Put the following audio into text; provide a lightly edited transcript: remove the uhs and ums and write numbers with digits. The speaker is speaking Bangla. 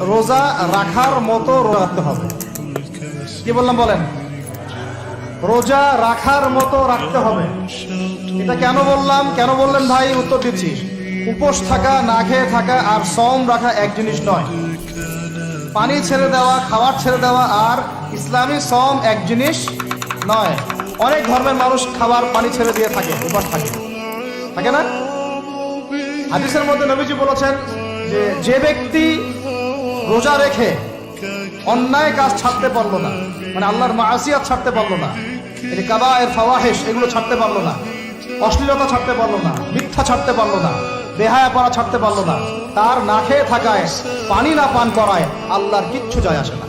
রোজা রাখার মতো রাখতে হবে। কি বললাম বলেন? রোজা রাখার মতো রাখতে হবে। এটা কেন বললাম, কেন বললেন ভাই? উত্তর দিচ্ছি। উপোস থাকা, না খেয়ে থাকা আর সওম রাখা এক জিনিস নয়। পানি ছেড়ে দেওয়া, খাবার ছেড়ে দেওয়া আর ইসলামী সওম এক জিনিস নয়। অনেক ধর্মের মানুষ খাবার পানি ছেড়ে দিয়ে থাকে, উপোস থাকে, থাকে না? হাদিসের মধ্যে নবীজি বলেছেন যে ব্যক্তি রোজা রেখে অন্যায় কাজ ছাড়তে পারলো না, মানে আল্লাহর মাসিয়াত ছাড়তে পারলো না, এই কাবায়ের ফাওয়াহিশ এগুলো ছাড়তে পারলো না, অশ্লীলতা ছাড়তে পারলো না, মিথ্যা ছাড়তে পারলো না, বেহায়াপনা ছাড়তে পারলো না, তার না খেয়ে থাকায়, পানি না পান করায় আল্লাহর কিচ্ছু যায় আসে না।